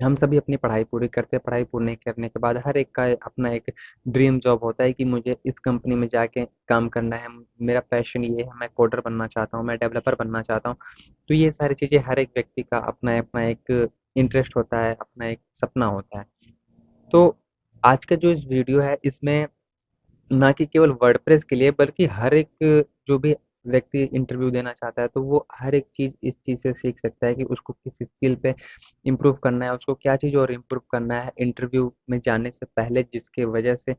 हम सभी अपनी पढ़ाई पूरी करते हैं, पढ़ाई पूरी करने के बाद हर एक का अपना एक ड्रीम जॉब होता है कि मुझे इस कंपनी में जाके काम करना है, मेरा पैशन ये है, मैं कोडर बनना चाहता हूँ, मैं डेवलपर बनना चाहता हूँ। तो ये सारी चीज़ें हर एक व्यक्ति का अपना अपना एक इंटरेस्ट होता है, अपना एक सपना होता है। तो आज का जो इस वीडियो है इसमें ना कि केवल वर्डप्रेस के लिए बल्कि हर एक जो भी व्यक्ति इंटरव्यू देना चाहता है तो वो हर एक चीज़ इस चीज़ से सीख सकता है कि उसको किस स्किल पे इम्प्रूव करना है, उसको क्या चीज़ और इम्प्रूव करना है इंटरव्यू में जाने से पहले, जिसके वजह से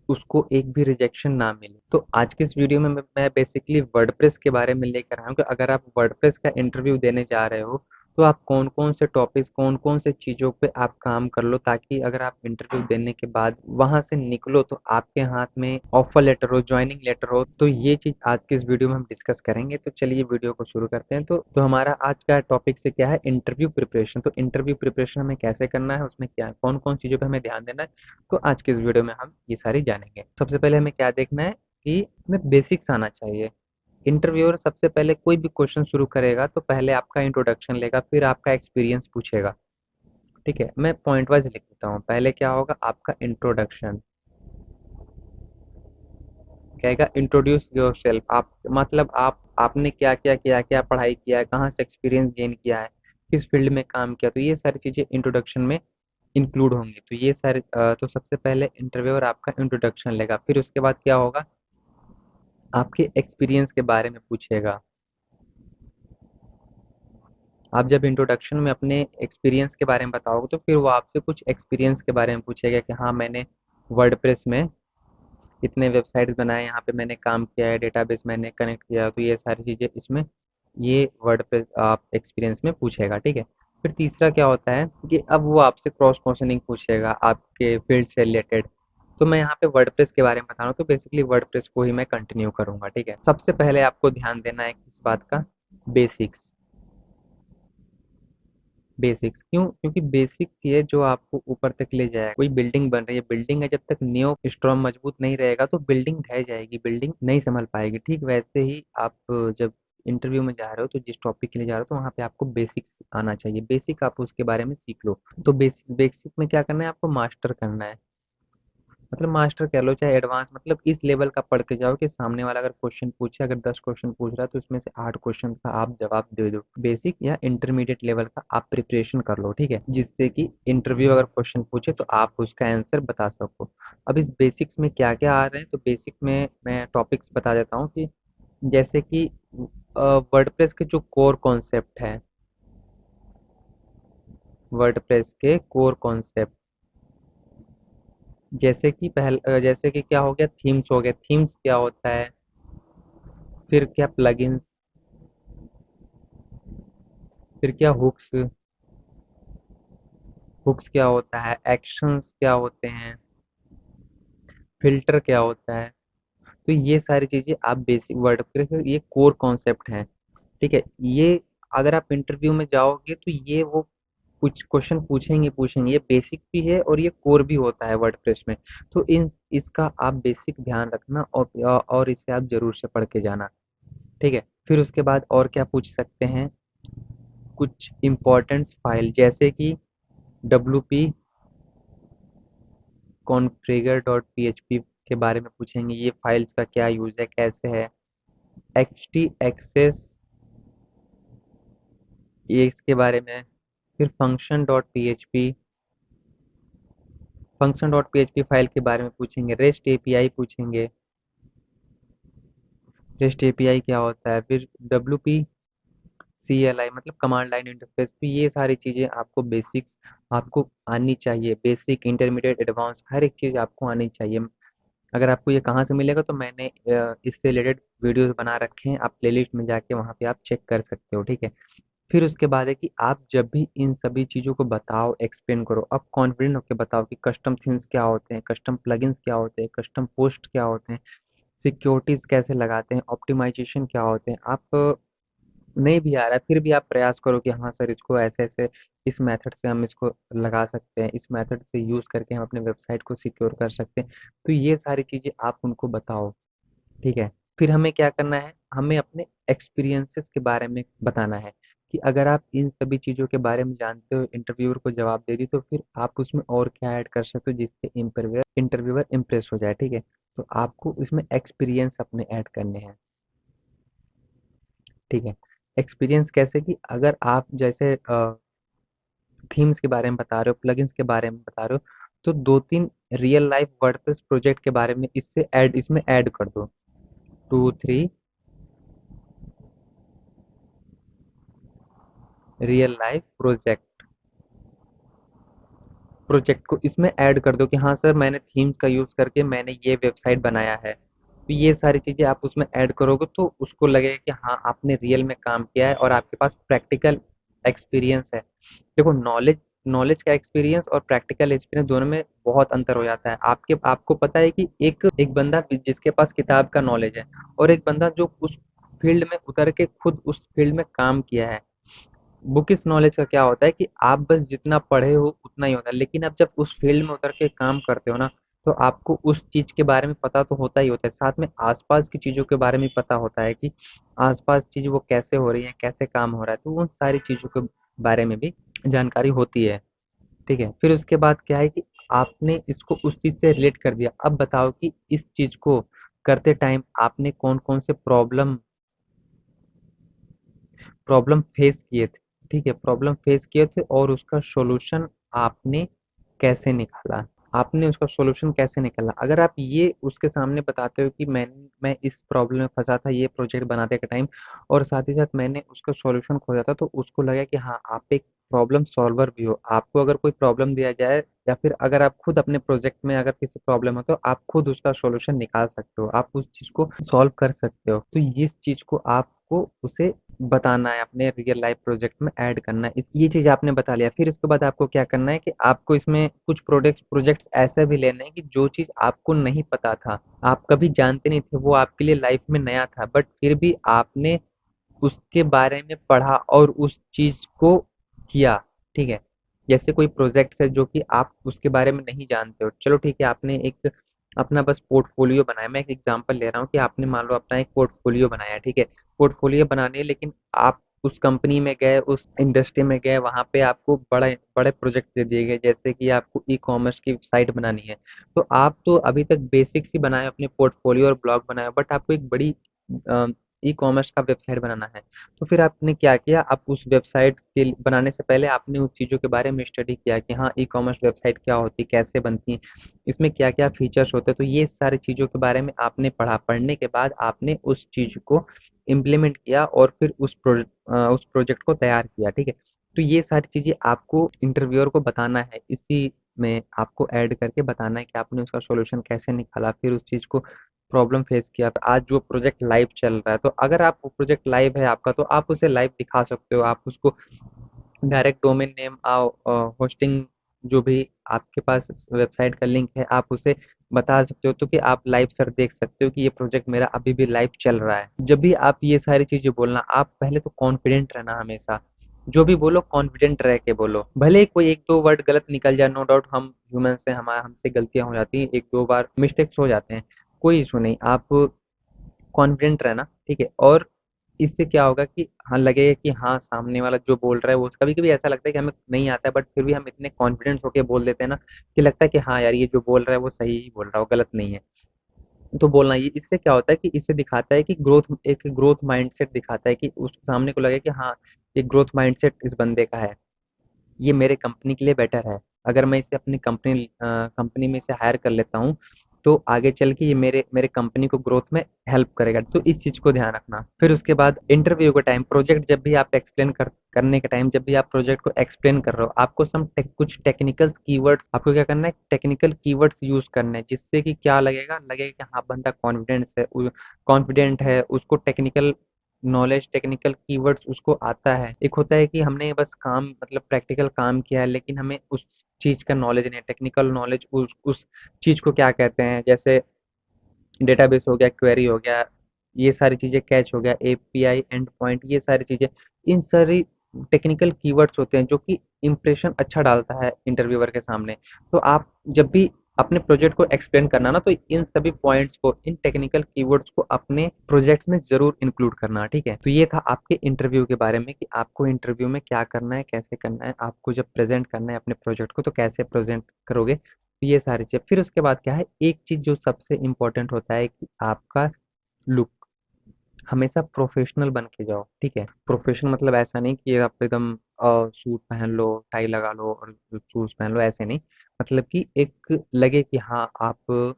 उसको एक भी रिजेक्शन ना मिले। तो आज के इस वीडियो में मैं बेसिकली वर्डप्रेस के बारे में लेकर आया हूँ कि अगर आप वर्डप्रेस का इंटरव्यू देने जा रहे हो तो आप कौन-कौन से टॉपिक्स, कौन-कौन से चीज़ों पे आप काम कर लो, ताकि अगर आप इंटरव्यू देने के बाद वहाँ से निकलो तो आपके हाथ में ऑफर लेटर हो, जॉइनिंग लेटर हो। तो ये चीज़ आज की इस वीडियो में हम डिस्कस करेंगे। तो चलिए वीडियो को शुरू करते हैं। तो हमारा आज का टॉपिक से क्या है, इंटरव्यू प्रिपरेशन। तो इंटरव्यू प्रिपरेशन हमें कैसे करना है, उसमें क्या कौन-कौन चीज़ों पे हमें ध्यान देना है, तो आज के इस वीडियो में हम ये सारी जानेंगे। सबसे पहले हमें क्या देखना है कि हमें बेसिक्स आना चाहिए। इंटरव्यूअर सबसे पहले कोई भी क्वेश्चन शुरू करेगा तो पहले आपका इंट्रोडक्शन लेगा, फिर आपका एक्सपीरियंस पूछेगा। ठीक है, मैं पॉइंट वाइज लिख देता हूँ। पहले क्या होगा, आपका इंट्रोडक्शन कहेगा इंट्रोड्यूस योरसेल्फ। आप मतलब आपने क्या पढ़ाई किया है, कहाँ से एक्सपीरियंस गेन किया है, किस फील्ड में काम किया, तो ये सारी चीज़ें इंट्रोडक्शन में इंक्लूड होंगी। तो ये सारे तो सबसे पहले इंटरव्यूअर आपका इंट्रोडक्शन लेगा, फिर उसके बाद क्या होगा, आपके एक्सपीरियंस के बारे में पूछेगा। आप जब इंट्रोडक्शन में अपने एक्सपीरियंस के बारे में बताओगे तो फिर वो आपसे कुछ एक्सपीरियंस के बारे में पूछेगा कि हाँ, मैंने वर्डप्रेस में इतने वेबसाइट्स बनाए, यहाँ पे मैंने काम किया है, डेटाबेस मैंने कनेक्ट किया है, तो ये सारी चीज़ें इसमें ये वर्डप्रेस आप एक्सपीरियंस में पूछेगा। ठीक है, फिर तीसरा क्या होता है कि अब वो आपसे क्रॉस क्वेश्चनिंग पूछेगा आपके फील्ड से रिलेटेड। तो मैं यहाँ पे वर्डप्रेस के बारे में बता रहा हूँ, तो बेसिकली वर्डप्रेस को ही मैं कंटिन्यू करूँगा। ठीक है, सबसे पहले आपको ध्यान देना है किस बात का, बेसिक्स। बेसिक्स क्यों, क्योंकि बेसिक्स ही है जो आपको ऊपर तक ले जाएगा। कोई बिल्डिंग बन रही है, बिल्डिंग है, जब तक नींव स्ट्रॉन्ग मजबूत नहीं रहेगा तो बिल्डिंग ढह जाएगी, बिल्डिंग नहीं संभल पाएगी। ठीक वैसे ही आप जब इंटरव्यू में जा रहे हो तो जिस टॉपिक के लिए जा रहे हो तो वहाँ पे आपको बेसिक्स आना चाहिए, बेसिक आप उसके बारे में सीख लो। तो बेसिक बेसिक में क्या करना है, आपको मास्टर करना है। मतलब मास्टर कह लो चाहे एडवांस, मतलब इस लेवल का पढ़ के जाओ कि सामने वाला अगर क्वेश्चन पूछे, अगर 10 क्वेश्चन पूछ रहा है तो उसमें से 8 क्वेश्चन का आप जवाब दे दो। बेसिक या इंटरमीडिएट लेवल का आप प्रिपरेशन कर लो। ठीक है, जिससे कि इंटरव्यू अगर क्वेश्चन पूछे तो आप उसका आंसर बता सको। अब इस बेसिक्स में क्या क्या आ रहे हैं, तो बेसिक्स में मैं टॉपिक्स बता देता हूँ कि जैसे कि वर्डप्रेस के जो कोर कॉन्सेप्ट है, वर्डप्रेस के कोर कॉन्सेप्ट, जैसे कि क्या हो गया, थीम्स हो गया, थीम्स क्या होता है, फिर क्या प्लगइन्स, फिर क्या हुक्स, हुक्स क्या होता है, एक्शंस क्या होते हैं, फिल्टर क्या होता है। तो ये सारी चीजें आप बेसिक वर्डप्रेस, ये कोर कॉन्सेप्ट हैं। ठीक है, ये अगर आप इंटरव्यू में जाओगे तो ये वो कुछ क्वेश्चन पूछेंगे, ये बेसिक भी है और ये कोर भी होता है वर्डप्रेस में। तो इन इसका आप बेसिक ध्यान रखना और इसे आप जरूर से पढ़ के जाना। ठीक है, फिर उसके बाद और क्या पूछ सकते हैं, कुछ इम्पोर्टेंट फाइल जैसे कि WP कॉन्फ़िगर डॉट php के बारे में पूछेंगे, ये फाइल्स का क्या यूज़ है, कैसे है। ht एक्सेस, ये इसके बारे में। फिर फंक्शन डॉट php फाइल के बारे में पूछेंगे। रेस्ट एपीआई पूछेंगे, रेस्ट एपीआई क्या होता है। फिर WP CLI मतलब कमांड लाइन इंटरफेस। तो ये सारी चीज़ें आपको बेसिक्स आपको आनी चाहिए, बेसिक इंटरमीडिएट एडवांस हर एक चीज़ आपको आनी चाहिए। अगर आपको ये कहाँ से मिलेगा, तो मैंने इससे रिलेटेड वीडियोस बना रखे हैं, आप प्लेलिस्ट में जाके वहाँ पे आप चेक कर सकते हो। ठीक है, फिर उसके बाद है कि आप जब भी इन सभी चीज़ों को बताओ, एक्सप्लेन करो, अब कॉन्फिडेंट होकर बताओ कि कस्टम थीम्स क्या होते हैं, कस्टम प्लगइन्स क्या होते हैं, कस्टम पोस्ट क्या होते हैं, सिक्योरिटीज कैसे लगाते हैं, ऑप्टिमाइजेशन क्या होते हैं। आप नहीं भी आ रहा है फिर भी आप प्रयास करो कि हाँ सर, इसको ऐसे ऐसे इस मेथड से हम इसको लगा सकते हैं, इस मेथड से यूज़ करके हम अपने वेबसाइट को सिक्योर कर सकते हैं। तो ये सारी चीज़ें आप उनको बताओ। ठीक है, फिर हमें क्या करना है, हमें अपने एक्सपीरियंसेस के बारे में बताना है कि अगर आप इन सभी चीज़ों के बारे में जानते हो, इंटरव्यूअर को जवाब दे दी, तो फिर आप उसमें और क्या ऐड कर सकते हो जिससे इंटरव्यूअर इंटरव्यूअर इम्प्रेस हो जाए, ठीक है? तो आपको इसमें एक्सपीरियंस अपने ऐड करने हैं, ठीक है? एक्सपीरियंस कैसे कि अगर आप जैसे थीम्स के बारे में बता रहे हो, प्लगइन्स के बारे में बता रहे हो, तो 2-3 रियल लाइफ वर्डप्रेस प्रोजेक्ट के बारे में इसमें ऐड कर दो। 2-3 रियल लाइफ प्रोजेक्ट को इसमें ऐड कर दो कि हाँ सर, मैंने थीम्स का यूज़ करके मैंने ये वेबसाइट बनाया है। तो ये सारी चीज़ें आप उसमें ऐड करोगे तो उसको लगेगा कि हाँ, आपने रियल में काम किया है और आपके पास प्रैक्टिकल एक्सपीरियंस है। देखो, नॉलेज नॉलेज का एक्सपीरियंस और प्रैक्टिकल एक्सपीरियंस दोनों में बहुत अंतर हो जाता है। आपके आपको पता है कि एक एक बंदा जिसके पास किताब का नॉलेज है और एक बंदा जो उस फील्ड में उतर के खुद उस फील्ड में काम किया है। बुकिश नॉलेज का क्या होता है कि आप बस जितना पढ़े हो उतना ही होता है, लेकिन आप जब उस फील्ड में उतर के काम करते हो ना, तो आपको उस चीज के बारे में पता तो होता ही होता है, साथ में आसपास की चीजों के बारे में पता होता है कि आसपास चीज वो कैसे हो रही है, कैसे काम हो रहा है, तो उन सारी चीजों के बारे में भी जानकारी होती है, ठीक है? फिर उसके बाद क्या है कि आपने इसको उस चीज से रिलेट कर दिया। अब बताओ कि इस चीज को करते टाइम आपने कौन कौन से प्रॉब्लम फेस किए थे, ठीक है? प्रॉब्लम फेस किए थे और उसका सॉल्यूशन आपने कैसे निकाला? आपने उसका सॉल्यूशन कैसे निकाला? अगर आप ये उसके सामने बताते हो कि मैं इस प्रॉब्लम में फँसा था ये प्रोजेक्ट बनाते के टाइम और साथ ही साथ मैंने उसका सॉल्यूशन खोजा था, तो उसको लगा कि हाँ, आप एक प्रॉब्लम सॉल्वर भी हो। आपको अगर कोई प्रॉब्लम दिया जाए या फिर अगर आप खुद अपने प्रोजेक्ट में अगर किसी प्रॉब्लम है, तो आप खुद उसका सॉल्यूशन निकाल सकते हो। आप उस चीज़ को सॉल्व कर सकते हो। तो इस चीज़ को आपको उसे बताना है, अपने रियल लाइफ प्रोजेक्ट में ऐड करना है। ये चीज़ आपने बता लिया, फिर उसके बाद आपको क्या करना है कि आपको इसमें कुछ प्रोजेक्ट्स ऐसे भी लेने हैं कि जो चीज़ आपको नहीं पता था, आप कभी जानते नहीं थे, वो आपके लिए लाइफ में नया था, बट फिर भी आपने उसके बारे में पढ़ा और उस चीज़ को किया, ठीक है? जैसे कोई प्रोजेक्ट्स है जो कि आप उसके बारे में नहीं जानते हो, चलो ठीक है, आपने एक अपना बस पोर्टफोलियो बनाया। मैं एक एग्जांपल ले रहा हूँ कि आपने मान लो अपना एक पोर्टफोलियो बनाया, ठीक है? पोर्टफोलियो बनाने, लेकिन आप उस कंपनी में गए, उस इंडस्ट्री में गए, वहाँ पे आपको बड़े बड़े प्रोजेक्ट दे दिए गए, जैसे कि आपको ई कॉमर्स की साइट बनानी है। तो आप तो अभी तक बेसिक्स ही बनाए, अपने पोर्टफोलियो और ब्लॉग बनाया, बट आपको एक बड़ी ई कॉमर्स का वेबसाइट बनाना है। तो फिर आपने क्या किया, आप उस वेबसाइट के बनाने से पहले आपने उस चीज़ों के बारे में स्टडी किया कि हाँ, ई कॉमर्स वेबसाइट क्या होती है, कैसे बनती है, इसमें क्या क्या फीचर्स होते हैं। तो ये सारी चीज़ों के बारे में आपने पढ़ा, पढ़ने के बाद आपने उस चीज़ को इम्प्लीमेंट किया और फिर उस प्रोजेक्ट को तैयार किया, ठीक है? तो ये सारी चीज़ें आपको इंटरव्यूअर को बताना है, इसी में आपको ऐड करके बताना है कि आपने उसका सॉल्यूशन कैसे निकाला, फिर उस चीज़ को प्रॉब्लम फेस किया। आज जो प्रोजेक्ट लाइव चल रहा है, तो अगर आप वो प्रोजेक्ट लाइव है आपका, तो आप उसे लाइव दिखा सकते हो। आप उसको डायरेक्ट डोमेन नेम होस्टिंग, जो भी आपके पास वेबसाइट का लिंक है, आप उसे बता सकते हो, तो कि आप लाइव सर देख सकते हो कि ये प्रोजेक्ट मेरा अभी भी लाइव चल रहा है। जब भी आप ये सारी चीज़ें बोलना, आप पहले तो कॉन्फिडेंट रहना हमेशा। जो भी बोलो कॉन्फिडेंट रह के बोलो। भले ही कोई 1-2 वर्ड गलत निकल जाए, नो डाउट, हम ह्यूमन्स हैं, हमा हमसे गलतियाँ हो जाती हैं, 1-2 बार मिस्टेक्स हो जाते हैं, कोई इश्यू नहीं। आप कॉन्फिडेंट रहना, ठीक है? और इससे क्या होगा कि हाँ, लगेगा कि हाँ, सामने वाला जो बोल रहा है वो कभी-कभी ऐसा लगता है कि हमें नहीं आता है, बट फिर भी हम इतने कॉन्फिडेंस होके बोल देते हैं ना कि लगता है कि हाँ यार, ये जो बोल रहा है वो सही ही बोल रहा है, वो गलत नहीं है। तो बोलना, ये इससे क्या होता है कि इससे दिखाता है कि ग्रोथ माइंडसेट दिखाता है कि उस सामने को लगे कि हाँ, ये ग्रोथ माइंडसेट इस बंदे का है। ये मेरे कंपनी के लिए बेटर है। अगर मैं इसे अपनी कंपनी में इसे हायर कर लेता हूँ, तो आगे चल के ये मेरे मेरे कंपनी को ग्रोथ में हेल्प करेगा। तो इस चीज़ को ध्यान रखना। फिर उसके बाद इंटरव्यू के टाइम, प्रोजेक्ट जब भी आप एक्सप्लेन करने के टाइम, जब भी आप प्रोजेक्ट को एक्सप्लेन कर रहे हो, आपको कुछ टेक्निकल कीवर्ड्स, आपको क्या करना है, टेक्निकल कीवर्ड्स यूज़ करने हैं, जिससे कि क्या लगेगा कि हाँ, बंदा कॉन्फिडेंट है, उसको टेक्निकल नॉलेज, टेक्निकल कीवर्ड्स उसको आता है। एक होता है कि हमने बस काम, मतलब प्रैक्टिकल काम किया है, लेकिन हमें उस चीज़ का नॉलेज नहीं है, टेक्निकल नॉलेज उस चीज़ को क्या कहते हैं, जैसे डेटाबेस हो गया, क्वेरी हो गया, ये सारी चीज़ें, कैच हो गया, एपीआई, एंड पॉइंट, ये सारी चीज़ें, इन सारी टेक्निकल कीवर्ड्स होते हैं जो कि इंप्रेशन अच्छा डालता है इंटरव्यूअर के सामने। तो आप जब भी अपने प्रोजेक्ट को एक्सप्लेन करना ना, तो इन सभी पॉइंट्स को, इन टेक्निकल कीवर्ड्स को अपने प्रोजेक्ट्स में ज़रूर इंक्लूड करना, ठीक है? तो ये था आपके इंटरव्यू के बारे में कि आपको इंटरव्यू में क्या करना है, कैसे करना है, आपको जब प्रेज़ेंट करना है अपने प्रोजेक्ट को तो कैसे प्रेज़ेंट करोगे, तो ये सारी चीज़ें। फिर उसके बाद क्या है, एक चीज़ जो सबसे इम्पोर्टेंट होता है कि आपका लुक, हमेशा प्रोफेशनल बन के जाओ, ठीक है? प्रोफेशनल मतलब ऐसा नहीं कि आप एकदम सूट पहन लो, टाई लगा लो और शूज़ पहन लो, ऐसे नहीं। मतलब कि एक लगे कि हाँ, आप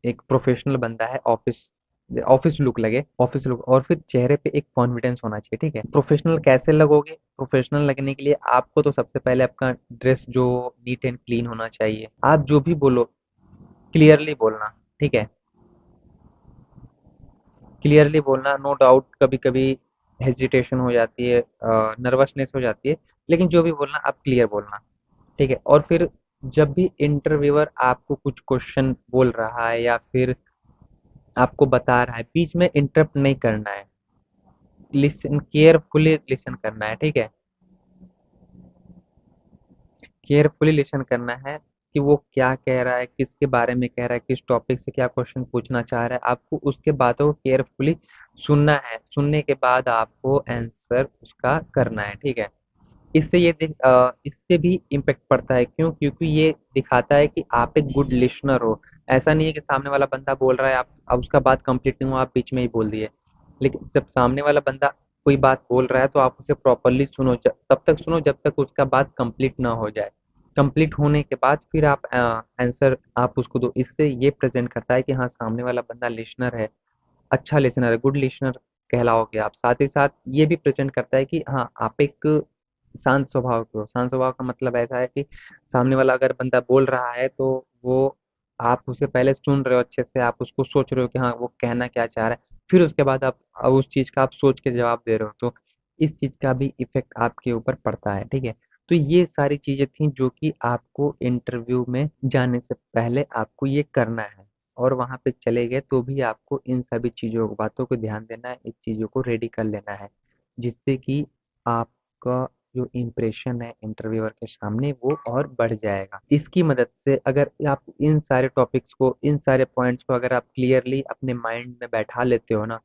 एक प्रोफेशनल बंदा है, ऑफ़िस ऑफ़िस लुक लगे, ऑफ़िस लुक, और फिर चेहरे पे एक कॉन्फिडेंस होना चाहिए, ठीक है? प्रोफेशनल कैसे लगोगे? प्रोफेशनल लगने के लिए आपको तो सबसे पहले आपका ड्रेस जो नीट एंड क्लीन होना चाहिए। आप जो भी बोलो, क्लियरली बोलना, ठीक है? क्लियरली बोलना, नो डाउट कभी-कभी हेजिटेशन हो जाती है, नर्वसनेस हो जाती है, लेकिन जो भी बोलना आप क्लियर बोलना, ठीक है? और फिर जब भी इंटरव्यूअर आपको कुछ क्वेश्चन बोल रहा है या फिर आपको बता रहा है, बीच में इंटरप्ट नहीं करना है, लिसन केयरफुली लिसन करना है, ठीक है? केयरफुली लिसन करना है कि वो क्या कह रहा है, किसके बारे में कह रहा है, किस टॉपिक से क्या क्वेश्चन पूछना चाह रहा है, आपको उसके बातों को केयरफुली सुनना है, सुनने के बाद आपको आंसर उसका करना है, ठीक है? इससे भी इम्पैक्ट पड़ता है, क्यों? क्योंकि ये दिखाता है कि आप एक गुड लिसनर हो। ऐसा नहीं है कि सामने वाला बंदा बोल रहा है, आप अब उसका बात कंप्लीट नहीं हुआ, आप बीच में ही बोल दिए। लेकिन जब सामने वाला बंदा कोई बात बोल रहा है तो आप उसे प्रॉपर्ली सुनो, तब तक सुनो जब तक उसका बात कंप्लीट ना हो जाए। कंप्लीट होने के बाद फिर आप आंसर आप उसको दो। इससे ये प्रेजेंट करता है कि हाँ, सामने वाला बंदा लिसनर है, अच्छा लिसनर है, गुड लिसनर कहलाओगे आप। साथ ही साथ ये भी प्रेजेंट करता है कि हाँ, आप एक शांत स्वभाव के हो। शांत स्वभाव का मतलब ऐसा है कि सामने वाला अगर बंदा बोल रहा है तो वो, आप उसे पहले सुन रहे हो अच्छे से, आप उसको सोच रहे हो कि हाँ, वो कहना क्या चाह रहा है, फिर उसके बाद आप उस चीज़ का आप सोच के जवाब दे रहे हो, तो इस चीज़ का भी इफेक्ट आपके ऊपर पड़ता है, ठीक है? तो ये सारी चीज़ें थी जो कि आपको इंटरव्यू में जाने से पहले आपको ये करना है, और वहाँ पे चले गए तो भी आपको इन सभी चीज़ों को, बातों को ध्यान देना है, इस चीज़ों को रेडी कर लेना है, जिससे कि आपका जो इम्प्रेशन है इंटरव्यूअर के सामने वो और बढ़ जाएगा। इसकी मदद से अगर आप इन सारे टॉपिक्स को, इन सारे पॉइंट्स को अगर आप क्लियरली अपने माइंड में बैठा लेते हो ना,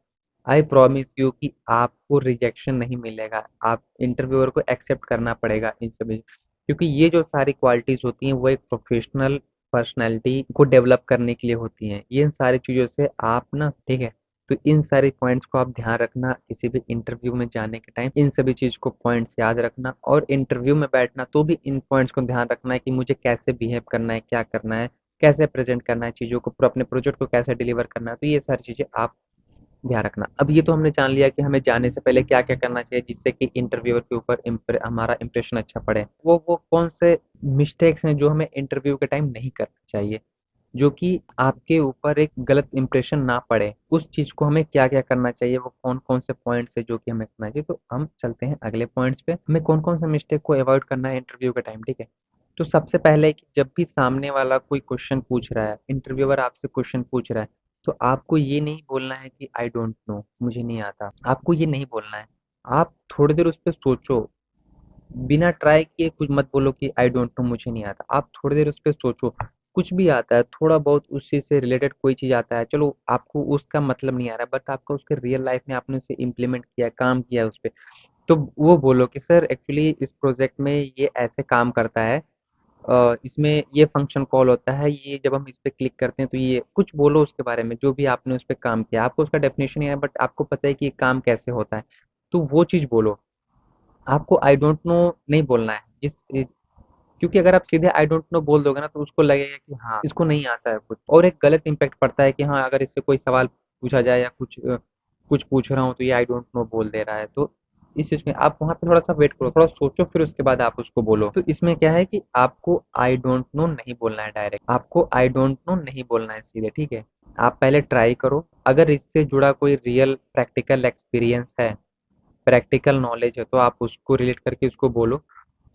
आई प्रॉमिस यू कि आपको रिजेक्शन नहीं मिलेगा। आप इंटरव्यूअर को एक्सेप्ट करना पड़ेगा इन सभी, क्योंकि ये जो सारी क्वालिटीज़ होती हैं वो एक प्रोफेशनल पर्सनैलिटी को डेवलप करने के लिए होती हैं। इन सारी चीज़ों से आप ना, ठीक है? तो इन सारे पॉइंट्स को आप ध्यान रखना किसी भी इंटरव्यू में जाने के टाइम, इन सभी चीज़ को पॉइंट्स याद रखना, और इंटरव्यू में बैठना तो भी इन पॉइंट्स को ध्यान रखना है कि मुझे कैसे बिहेव करना है, क्या करना है, कैसे प्रेज़ेंट करना है चीज़ों को, अपने प्रोजेक्ट को कैसे डिलीवर करना है, तो ये सारी चीज़ें आप ध्यान रखना। अब ये तो हमने जान लिया कि हमें जाने से पहले क्या-क्या करना चाहिए जिससे कि इंटरव्यूअर के ऊपर हमारा इंप्रेशन अच्छा पड़े। वो कौन से मिस्टेक्स हैं जो हमें इंटरव्यू के टाइम नहीं करना चाहिए, जो कि आपके ऊपर एक गलत इंप्रेशन ना पड़े। उस चीज़ को हमें क्या-क्या करना चाहिए, वो कौन-कौन से पॉइंट्स हैं जो कि हमें करना चाहिए। तो हम चलते हैं अगले पॉइंट्स पे। हमें कौन-कौन से मिस्टेक को अवॉइड करना है इंटरव्यू के टाइम, ठीक है? तो सबसे पहले कि जब भी सामने वाला कोई क्वेश्चन पूछ रहा है, इंटरव्यूअर आपसे क्वेश्चन पूछ रहा है, तो आपको ये नहीं बोलना है कि आई डोंट नो, मुझे नहीं आता। आपको ये नहीं बोलना है। आप थोड़ी देर उस पे सोचो, बिना ट्राई किए कुछ मत बोलो कि आई डोंट नो, मुझे नहीं आता। आप थोड़ी देर उस पे सोचो, कुछ भी आता है, थोड़ा बहुत उस चीज़ से रिलेटेड कोई चीज़ आता है, चलो आपको उसका मतलब नहीं आ रहा है, बट आपका उसके रियल लाइफ में आपने उसे इम्प्लीमेंट किया, काम किया है उस पे, तो वो बोलो कि सर एक्चुअली इस प्रोजेक्ट में ये ऐसे काम करता है, इसमें ये फंक्शन कॉल होता है, ये जब हम इस पे क्लिक करते हैं तो ये कुछ बोलो उसके बारे में, जो भी आपने उस पे काम किया। आपको उसका डेफिनेशन नहीं है बट आपको पता है कि ये काम कैसे होता है, तो वो चीज़ बोलो। आपको आई डोंट नो नहीं बोलना है, क्योंकि अगर आप सीधे आई डोंट नो बोल दोगे ना तो उसको लगेगा कि हाँ, इसको नहीं आता है कुछ, और एक गलत इम्पैक्ट पड़ता है कि हाँ, अगर इससे कोई सवाल पूछा जाए या कुछ पूछ रहा हूँ तो ये आई डोंट नो बोल दे रहा है, तो इस चीज़ में आप वहाँ पे थोड़ा-सा वेट करो, थोड़ा सोचो, फिर उसके बाद आप उसको बोलो। तो इसमें क्या है कि आपको आई डोंट नो नहीं बोलना है डायरेक्ट, आपको आई डोंट नो नहीं बोलना है सीधे, ठीक है? आप पहले ट्राई करो, अगर इससे जुड़ा कोई रियल प्रैक्टिकल एक्सपीरियंस है, प्रैक्टिकल नॉलेज है, तो आप उसको रिलेट करके उसको बोलो।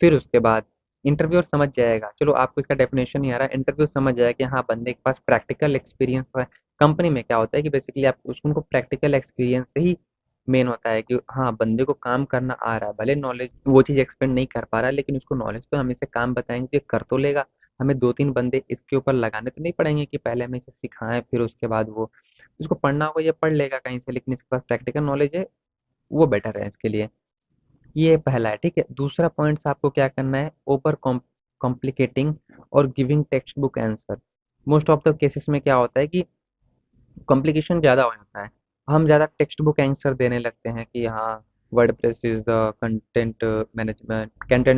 फिर उसके बाद इंटरव्यूअर समझ जाएगा, चलो आपको इसका डेफिनेशन नहीं आ रहा है, इंटरव्यू समझ जाएगा कि हाँ, बंदे के पास प्रैक्टिकल एक्सपीरियंस है। कंपनी में क्या होता है कि बेसिकली आप उसको, उनको प्रैक्टिकल एक्सपीरियंस से ही मेन होता है कि हाँ, बंदे को काम करना आ रहा है, भले नॉलेज वो चीज़ एक्सप्लेन नहीं कर पा रहा है, लेकिन उसको नॉलेज तो हम इसे काम बताएंगे तो ये कर तो लेगा। हमें 2-3 बंदे इसके ऊपर लगाने तो नहीं पड़ेंगे कि पहले हमें इसे सिखाएँ फिर उसके बाद वो जिसको पढ़ना होगा ये पढ़ लेगा कहीं से, लेकिन इसके पास प्रैक्टिकल नॉलेज है, वो बेटर है इसके लिए। ये पहला है, ठीक है। दूसरा पॉइंट्स आपको क्या करना है, ओवर कॉम्प्लिकेटिंग और giving text book answer. Most of the cases में क्या होता है कि कॉम्प्लिकेशन ज़्यादा हो जाता है। हम ज़्यादा टेक्स्ट बुक आंसर देने लगते हैं कि हाँ, WordPress is the content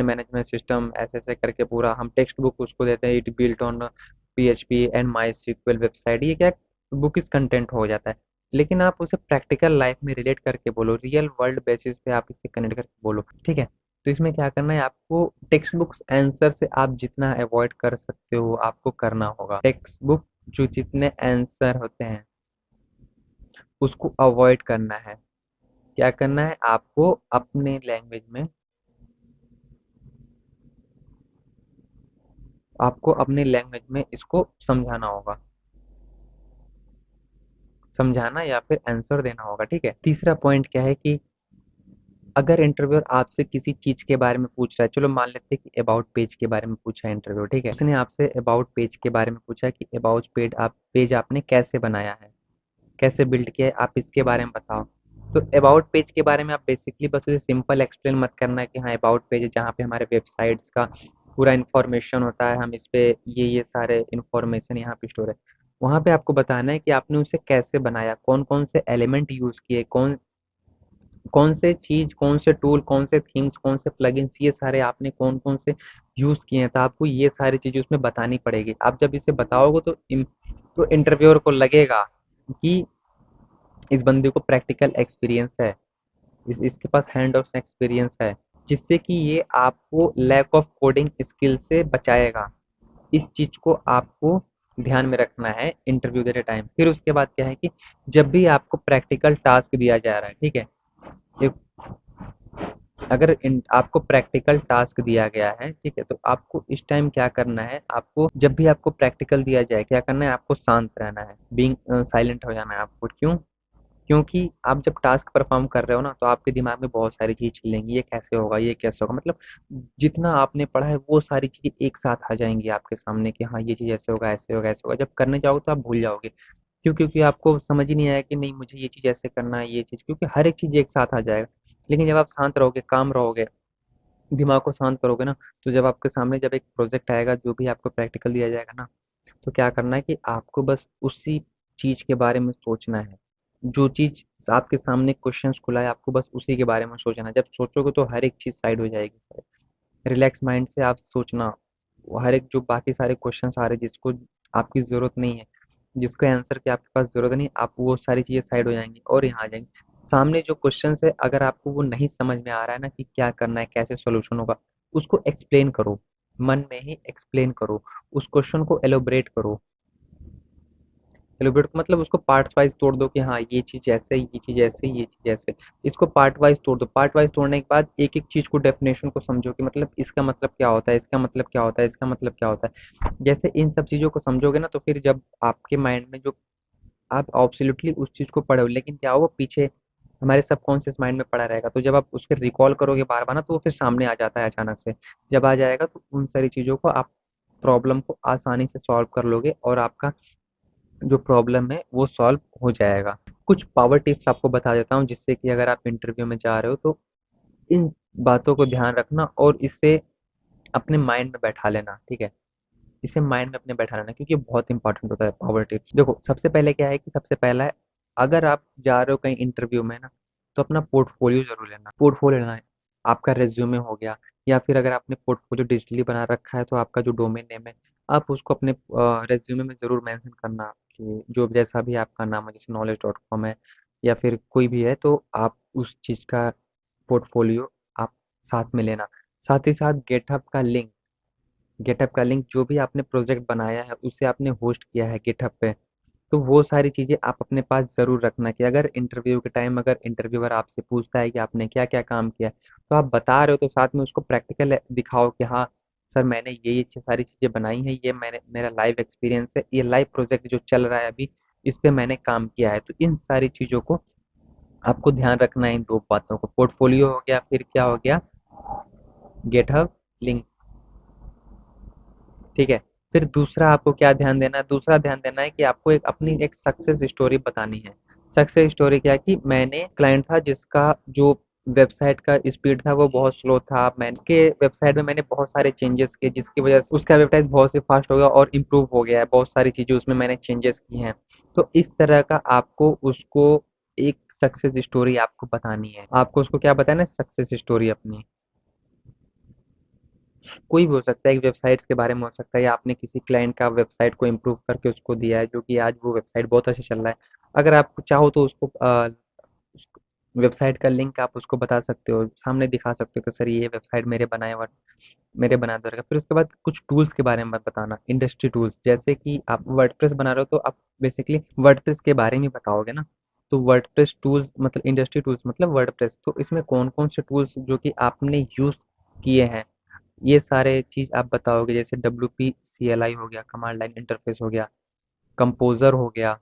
management system, ऐसे-ऐसे करके पूरा हम टेक्स्ट बुक उसको देते हैं, it built on PHP and MySQL website. ये क्या बुक इज़ कंटेंट हो जाता है। लेकिन आप उसे प्रैक्टिकल लाइफ में रिलेट करके बोलो, रियल वर्ल्ड बेसिस पे आप इसे कनेक्ट करके बोलो, ठीक है। तो इसमें क्या करना है आपको, टेक्स्ट बुक्स आंसर से आप जितना अवॉइड कर सकते हो आपको करना होगा। टेक्स्ट बुक जो जितने आंसर होते हैं उसको अवॉइड करना है। क्या करना है आपको अपने लैंग्वेज में, आपको अपने लैंग्वेज में इसको समझाना होगा, समझाना या फिर आंसर देना होगा, ठीक है। तीसरा पॉइंट क्या है कि अगर इंटरव्यूअर आपसे किसी चीज के बारे में पूछ रहा है, चलो मान लेते हैं कि अबाउट पेज के बारे में पूछा है इंटरव्यू, ठीक है। उसने आपसे अबाउट पेज के बारे में पूछा कि अबाउट पेज आपने कैसे बनाया है, कैसे बिल्ड किया है, आप इसके बारे में बताओ। तो अबाउट पेज के बारे में आप बेसिकली बस उसे सिंपल एक्सप्लेन मत करना है कि हाँ अबाउट पेज है जहाँ पे हमारे वेबसाइट्स का पूरा इन्फॉर्मेशन होता है, हम इस पे ये सारे इन्फॉर्मेशन यहाँ पे स्टोर है। वहाँ पे आपको बताना है कि आपने उसे कैसे बनाया, कौन कौन से एलिमेंट यूज़ किए, कौन कौन से चीज़, कौन से टूल, कौन से थीम्स, कौन से प्लगइन्स, ये सारे आपने कौन कौन से यूज़ किए हैं। तो आपको ये सारी चीज़ें उसमें बतानी पड़ेगी। आप जब इसे बताओगे तो इंटरव्यूअर को लगेगा कि इस बंदे को प्रैक्टिकल एक्सपीरियंस है, इसके पास हैंड ऑन एक्सपीरियंस है, जिससे कि ये आपको लैक ऑफ कोडिंग स्किल से बचाएगा। इस चीज़ को आपको ध्यान में रखना है इंटरव्यू देते टाइम। फिर उसके बाद क्या है कि जब भी आपको प्रैक्टिकल टास्क दिया जा रहा है, ठीक है, एक अगर आपको प्रैक्टिकल टास्क दिया गया है, ठीक है, तो आपको इस टाइम क्या करना है, आपको जब भी आपको प्रैक्टिकल दिया जाए क्या करना है, आपको शांत रहना है, बीइंग साइलेंट हो जाना है आपको। क्यों? क्योंकि आप जब टास्क परफॉर्म कर रहे हो ना तो आपके दिमाग में बहुत सारी चीज़ चलेंगी, ये कैसे होगा, ये कैसे होगा, मतलब जितना आपने पढ़ा है वो सारी चीज़ें एक साथ आ जाएँगी आपके सामने कि हाँ, ये चीज़ ऐसे होगा, ऐसे होगा, ऐसे होगा। जब करने जाओगे तो आप भूल जाओगे। क्यों? क्योंकि आपको समझ ही नहीं आया कि नहीं मुझे ये चीज़ ऐसे करना है, ये चीज़, क्योंकि हर एक चीज़ एक साथ आ जाएगा। लेकिन जब आप शांत रहोगे, काम रहोगे, दिमाग को शांत करोगे ना, तो जब आपके सामने जब एक प्रोजेक्ट आएगा, जो भी आपको प्रैक्टिकल दिया जाएगा ना, तो क्या करना है कि आपको बस उसी चीज़ के बारे में सोचना है। जो चीज़ आपके सामने क्वेश्चंस खुला है, आपको बस उसी के बारे में सोचना है। जब सोचोगे तो हर एक चीज़ साइड हो जाएगी सर। रिलैक्स माइंड से आप सोचना, वो हर एक जो बाकी सारे क्वेश्चंस आ रहे हैं जिसको आपकी ज़रूरत नहीं है, जिसको आंसर की आपके पास ज़रूरत नहीं, आप वो सारी चीज़ें साइड हो जाएँगी और यहाँ आ जाएँगी। सामने जो क्वेश्चंस है अगर आपको वो नहीं समझ में आ रहा है ना कि क्या करना है, कैसे सॉल्यूशन होगा, उसको एक्सप्लेन करो, मन में ही एक्सप्लेन करो, उस क्वेश्चन को एलैबोरेट करो। एलोबरेट मतलब उसको पार्ट्स वाइज तोड़ दो कि हाँ ये चीज़ ऐसे, ये चीज़ ऐसे, ये चीज़ ऐसे। इसको पार्ट वाइज तोड़ दो। पार्ट वाइज तोड़ने के बाद एक-एक चीज़ को डेफिनेशन को समझो कि मतलब इसका मतलब क्या होता है, इसका मतलब क्या होता है, इसका मतलब क्या होता है। जैसे इन सब चीज़ों को समझोगे ना तो फिर जब आपके माइंड में जो आप एब्सोल्यूटली उस चीज़ को पढ़ोगे लेकिन क्या होगा पीछे हमारे सबकॉन्शियस माइंड में पड़ा रहेगा। तो जब आप उसके रिकॉल करोगे बार-बार ना तो वो फिर सामने आ जाता है अचानक से। जब आ जाएगा तो उन सारी चीज़ों को आप प्रॉब्लम को आसानी से सॉल्व कर लोगे और आपका जो प्रॉब्लम है वो सॉल्व हो जाएगा। कुछ पावर टिप्स आपको बता देता हूँ जिससे कि अगर आप इंटरव्यू में जा रहे हो तो इन बातों को ध्यान रखना और इसे अपने माइंड में बैठा लेना, ठीक है? इसे माइंड में अपने बैठा लेना क्योंकि ये बहुत इंपॉर्टेंट होता है पावर टिप्स। देखो सबसे पहले क्या है कि सबसे पहला है अगर आप जा रहे हो कहीं इंटरव्यू में ना तो अपना पोर्टफोलियो ज़रूर लेना। पोर्टफोलियो लेना है, आपका रिज्यूमे हो गया या फिर अगर आपने पोर्टफोलियो डिजिटली बना रखा है तो आपका जो डोमेन नेम है आप उसको अपने रिज्यूमे में ज़रूर मेंशन करना कि जो जैसा भी आपका नाम है जैसे knowledge.com है या फिर कोई भी है तो आप उस चीज़ का पोर्टफोलियो आप साथ में लेना। साथ ही साथ गेटअप का लिंक जो भी आपने प्रोजेक्ट बनाया है उसे आपने होस्ट किया है गिटहब पे, तो वो सारी चीज़ें आप अपने पास ज़रूर रखना कि अगर इंटरव्यू के टाइम अगर इंटरव्यूअर आपसे पूछता है कि आपने क्या क्या काम किया है तो आप बता रहे हो तो साथ में उसको प्रैक्टिकल दिखाओ कि हाँ सर मैंने ये सारी चीज़ें बनाई हैं, ये मैंने मेरा लाइव एक्सपीरियंस है, ये लाइव प्रोजेक्ट जो चल रहा है अभी इस पे मैंने काम किया है। तो इन सारी चीज़ों को आपको ध्यान रखना है, इन दो बातों को, पोर्टफोलियो हो गया फिर क्या हो गया गेटहब लिंक। ठीक है। फिर दूसरा आपको क्या ध्यान देना है, दूसरा ध्यान देना है कि आपको एक अपनी एक सक्सेस स्टोरी बतानी है। सक्सेस स्टोरी क्या है कि मैंने क्लाइंट था जिसका जो वेबसाइट का स्पीड था वो बहुत स्लो था, मैं उसके वेबसाइट में मैंने बहुत सारे चेंजेस किए जिसकी वजह से उसका वेबसाइट बहुत से फास्ट हो गया और इम्प्रूव हो गया है, बहुत सारी चीज़ें उसमें मैंने चेंजेस की हैं। तो इस तरह का आपको उसको एक सक्सेस स्टोरी आपको बतानी है, आपको उसको क्या बताना है, सक्सेस स्टोरी अपनी। कोई भी हो सकता है, एक वेबसाइट्स के बारे में हो सकता है या आपने किसी क्लाइंट का वेबसाइट को इम्प्रूव करके उसको दिया है जो कि आज वो वेबसाइट बहुत अच्छा चल रहा है। अगर आप चाहो तो उसको वेबसाइट का लिंक आप उसको बता सकते हो, सामने दिखा सकते हो कि सर ये वेबसाइट मेरे बना दो। फिर उसके बाद कुछ टूल्स के बारे में बताना, इंडस्ट्री टूल्स, जैसे कि आप वर्डप्रेस बना रहे हो तो आप बेसिकली वर्डप्रेस के बारे में बताओगे ना। तो वर्डप्रेस टूल्स मतलब इंडस्ट्री टूल्स मतलब वर्डप्रेस, तो इसमें कौन कौन से टूल्स जो कि आपने यूज किए हैं ये सारे चीज आप बताओगे, जैसे WP CLI हो गया, कमांड लाइन इंटरफेस हो गया, कंपोजर हो गया,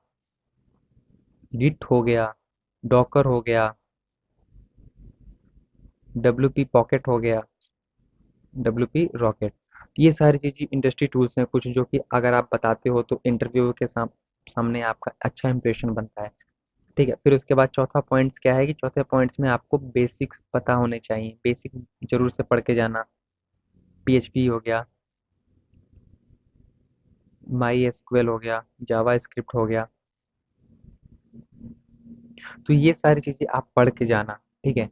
गिट हो गया, डॉकर हो गया, WP पॉकेट हो गया, WP रॉकेट। ये सारी चीजें इंडस्ट्री टूल्स हैं कुछ जो कि अगर आप बताते हो तो इंटरव्यू के सामने आपका अच्छा इंप्रेशन बनता है। ठीक है। फिर उसके बाद चौथा पॉइंट्स क्या है कि चौथे पॉइंट्स में आपको बेसिक्स पता होने चाहिए, बेसिक जरूर से पढ़ के जाना। PHP हो गया, MySQL हो गया, जावा स्क्रिप्ट हो गया, तो ये सारी चीजें आप पढ़ के जाना। ठीक है।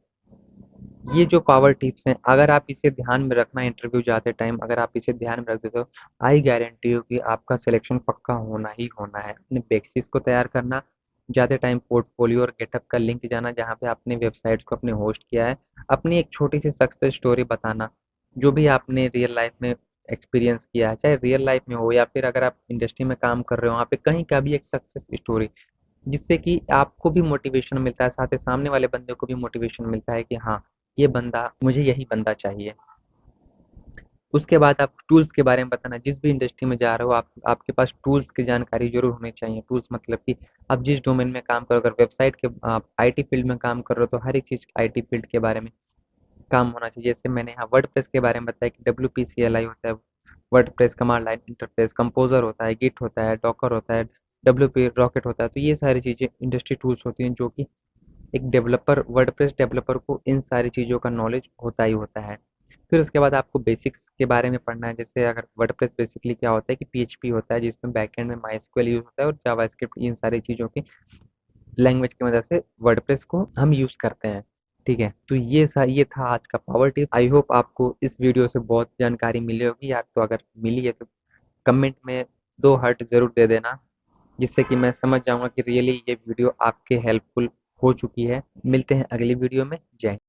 ये जो पावर टिप्स हैं अगर आप इसे ध्यान में रखना इंटरव्यू जाते टाइम, अगर आप इसे ध्यान में रख देते हो, आई गारंटी यू कि आपका सिलेक्शन पक्का होना ही होना है। अपने बेसिक्स को तैयार करना, जाते टाइम पोर्टफोलियो और गेटअप का लिंक जाना जहाँ पे आपने वेबसाइट्स को अपने होस्ट किया है, अपनी एक छोटी सी सक्सेस स्टोरी बताना, जो भी आपने रियल लाइफ में एक्सपीरियंस किया है, चाहे रियल लाइफ में हो या फिर अगर आप इंडस्ट्री में काम कर रहे हो वहाँ पे कहीं का भी एक सक्सेस स्टोरी, जिससे कि आपको भी मोटिवेशन मिलता है, साथ ही सामने वाले बंदे को भी मोटिवेशन मिलता है कि हाँ, ये बंदा मुझे यही बंदा चाहिए। उसके बाद आप टूल्स के बारे में बताना, जिस भी इंडस्ट्री में जा रहे हो आपके पास टूल्स की जानकारी जरूर होनी चाहिए। टूल्स मतलब कि आप जिस डोमेन में काम करो, अगर वेबसाइट के आप IT फील्ड में काम कर रहे हो तो हर एक चीज़ IT फील्ड के बारे में काम होना चाहिए। जैसे मैंने यहाँ वर्डप्रेस के बारे में बताया कि WP CLI होता है, WordPress command line interface, composer होता है, गिट होता है, डॉकर होता है, WP रॉकेट होता है। तो ये सारी चीज़ें इंडस्ट्री टूल्स होती हैं जो कि एक डेवलपर, वर्डप्रेस डेवलपर को इन सारी चीज़ों का नॉलेज होता ही होता है। फिर उसके बाद आपको बेसिक्स के बारे में पढ़ना है, जैसे अगर वर्डप्रेस बेसिकली क्या होता है कि PHP होता है जिसमें बैकएंड में MySQL यूज़ होता है और जावास्क्रिप्ट, इन सारी चीज़ों की लैंग्वेज की मदद से वर्डप्रेस को हम यूज़ करते हैं। ठीक है। तो ये था आज का पावर टिप। आई होप आपको इस वीडियो से बहुत जानकारी मिली होगी यार, तो अगर मिली है तो कमेंट में 2 हार्ट ज़रूर दे देना, जिससे कि मैं समझ जाऊँगा कि रियली ये वीडियो आपके हेल्पफुल हो चुकी है। मिलते हैं अगली वीडियो में। जय हिंद।